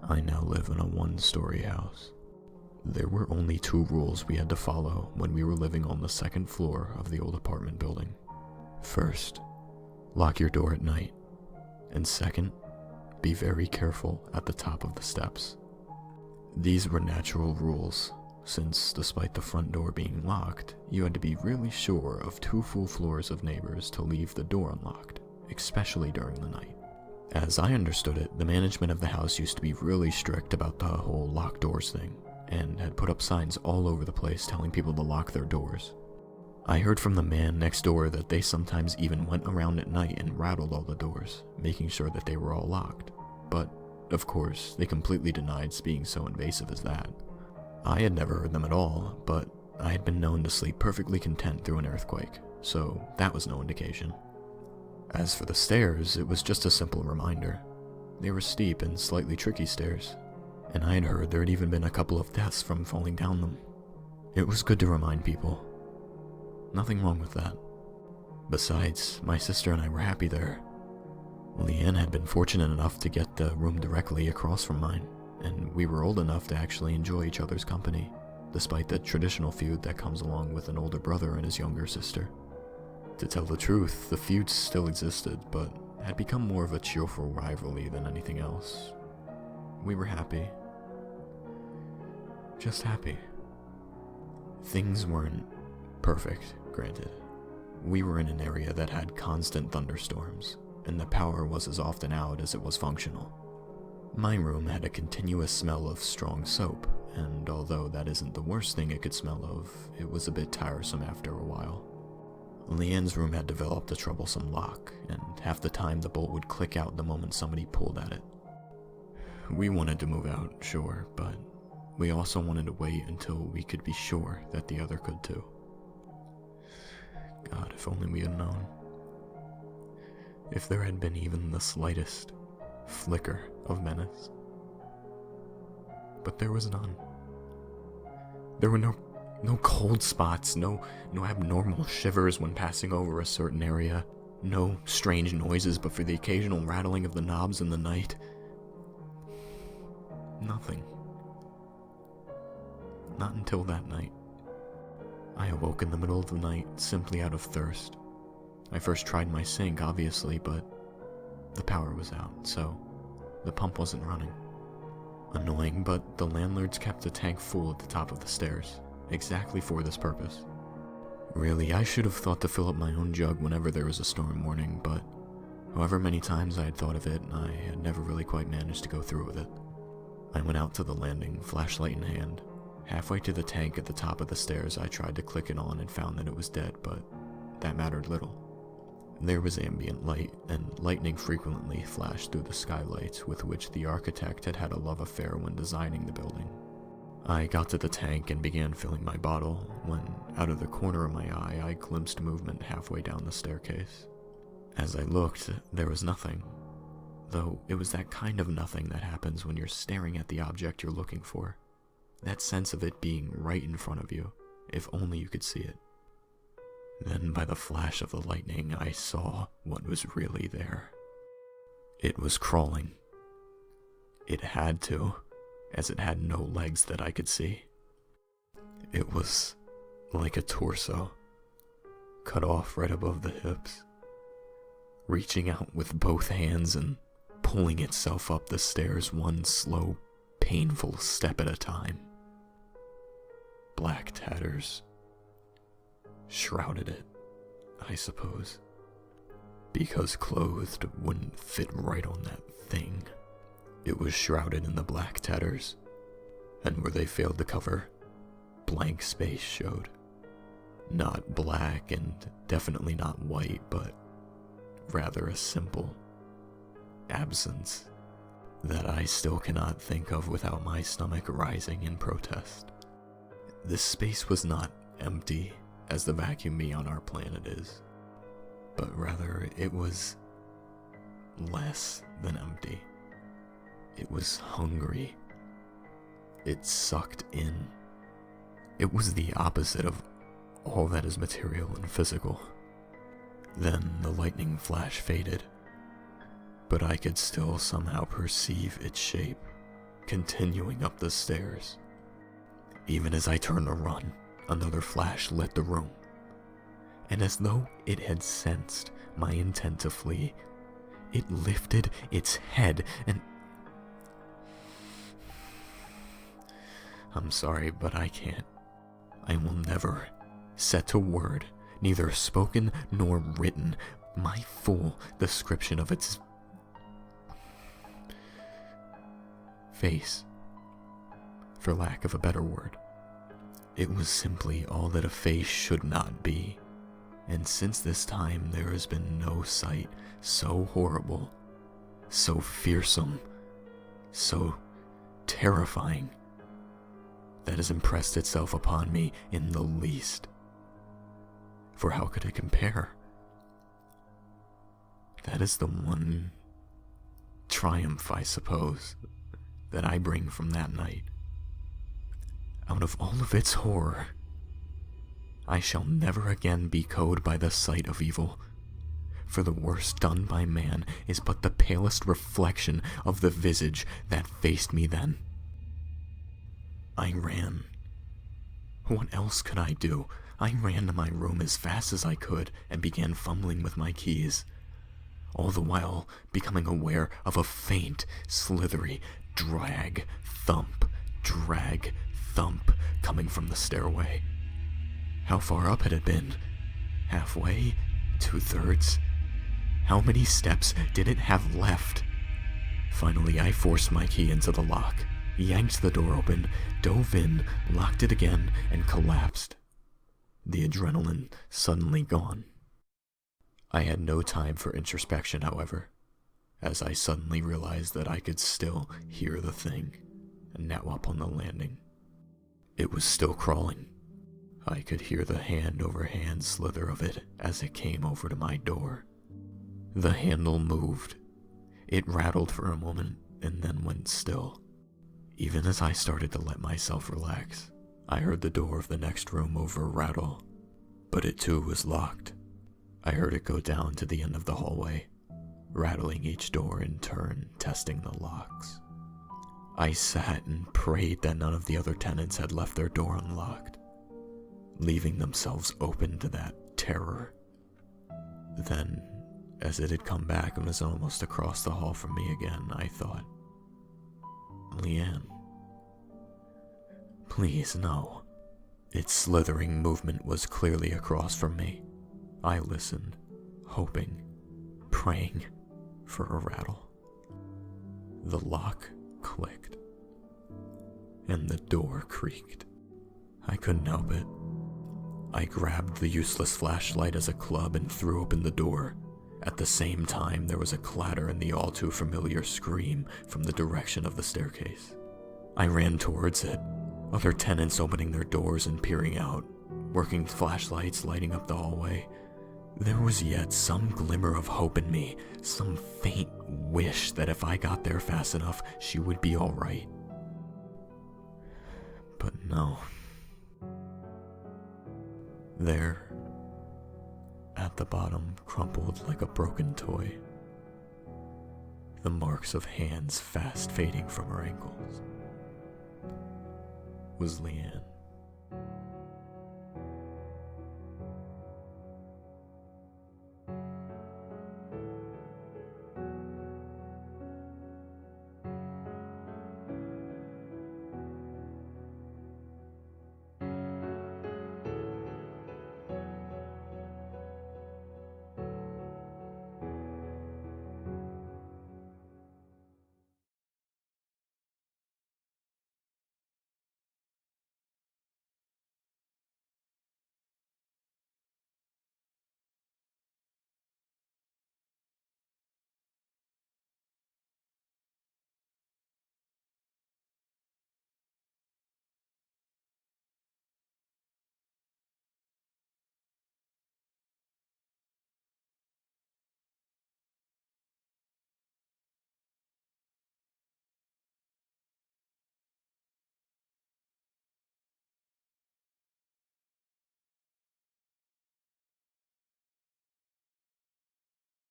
I now live in a one-story house. There were only 2 rules we had to follow when we were living on the 2nd floor of the old apartment building. First, lock your door at night. And second, be very careful at the top of the steps. These were natural rules, since despite the front door being locked, you had to be really sure of 2 full floors of neighbors to leave the door unlocked, especially during the night. As I understood it, the management of the house used to be really strict about the whole locked doors thing, and had put up signs all over the place telling people to lock their doors. I heard from the man next door that they sometimes even went around at night and rattled all the doors, making sure that they were all locked. But, of course, they completely denied being so invasive as that. I had never heard them at all, but I had been known to sleep perfectly content through an earthquake, so that was no indication. As for the stairs, it was just a simple reminder. They were steep and slightly tricky stairs, and I had heard there had even been a couple of deaths from falling down them. It was good to remind people. Nothing wrong with that. Besides, my sister and I were happy there. Leanne had been fortunate enough to get the room directly across from mine, and we were old enough to actually enjoy each other's company, despite the traditional feud that comes along with an older brother and his younger sister. To tell the truth, the feud still existed, but had become more of a cheerful rivalry than anything else. We were happy. Just happy. Things weren't perfect, granted. We were in an area that had constant thunderstorms, and the power was as often out as it was functional. My room had a continuous smell of strong soap, and although that isn't the worst thing it could smell of, it was a bit tiresome after a while. Leanne's room had developed a troublesome lock, and half the time the bolt would click out the moment somebody pulled at it. We wanted to move out, sure, but we also wanted to wait until we could be sure that the other could too. God, if only we had known. If there had been even the slightest flicker of menace. But there was none. There were no cold spots, no abnormal shivers when passing over a certain area, no strange noises but for the occasional rattling of the knobs in the night. Nothing. Not until that night. I awoke in the middle of the night simply out of thirst. I first tried my sink, obviously, but the power was out, so the pump wasn't running. Annoying, but the landlords kept the tank full at the top of the stairs, exactly for this purpose. Really, I should have thought to fill up my own jug whenever there was a storm warning, but however many times I had thought of it, I had never really quite managed to go through with it. I went out to the landing, flashlight in hand. Halfway to the tank at the top of the stairs, I tried to click it on and found that it was dead, but that mattered little. There was ambient light, and lightning frequently flashed through the skylights with which the architect had had a love affair when designing the building. I got to the tank and began filling my bottle, when, out of the corner of my eye, I glimpsed movement halfway down the staircase. As I looked, there was nothing, though it was that kind of nothing that happens when you're staring at the object you're looking for. That sense of it being right in front of you, if only you could see it. Then, by the flash of the lightning, I saw what was really there. It was crawling. It had to, as it had no legs that I could see. It was like a torso, cut off right above the hips, reaching out with both hands and pulling itself up the stairs one slow, painful step at a time. Black tatters shrouded it, I suppose, because clothed wouldn't fit right on that thing. It was shrouded in the black tatters, and where they failed to cover, blank space showed. Not black and definitely not white, but rather a simple absence that I still cannot think of without my stomach rising in protest. This space was not empty, as the vacuum me on our planet is, but rather it was less than empty. It was hungry. It sucked in. It was the opposite of all that is material and physical. Then the lightning flash faded, but I could still somehow perceive its shape, continuing up the stairs. Even as I turned to run, another flash lit the room, and as though it had sensed my intent to flee, it lifted its head and... I'm sorry, but I can't. I will never set to word, neither spoken nor written, my full description of its face, for lack of a better word. It was simply all that a face should not be, and since this time there has been no sight so horrible, so fearsome, so terrifying, that has impressed itself upon me in the least. For how could it compare? That is the one triumph, I suppose, that I bring from that night. Out of all of its horror, I shall never again be cowed by the sight of evil, for the worst done by man is but the palest reflection of the visage that faced me then. I ran. What else could I do? I ran to my room as fast as I could and began fumbling with my keys, all the while becoming aware of a faint, slithery drag, thump coming from the stairway. How far up had it been? Halfway? 2/3? How many steps did it have left? Finally, I forced my key into the lock, yanked the door open, dove in, locked it again, and collapsed. The adrenaline suddenly gone. I had no time for introspection, however, as I suddenly realized that I could still hear the thing, now up on the landing. It was still crawling. I could hear the hand-over-hand slither of it as it came over to my door. The handle moved. It rattled for a moment and then went still. Even as I started to let myself relax, I heard the door of the next room over rattle, but it too was locked. I heard it go down to the end of the hallway, rattling each door in turn, testing the locks. I sat and prayed that none of the other tenants had left their door unlocked, leaving themselves open to that terror. Then, as it had come back and was almost across the hall from me again, I thought, Leanne, please no. Its slithering movement was clearly across from me. I listened, hoping, praying for a rattle. The lock clicked, and the door creaked. I couldn't help it. I grabbed the useless flashlight as a club and threw open the door. At the same time, there was a clatter and the all-too-familiar scream from the direction of the staircase. I ran towards it, other tenants opening their doors and peering out, working flashlights lighting up the hallway. There was yet some glimmer of hope in me, some faint wish that if I got there fast enough, she would be all right. But no. There, at the bottom, crumpled like a broken toy, the marks of hands fast fading from her ankles, was Leanne.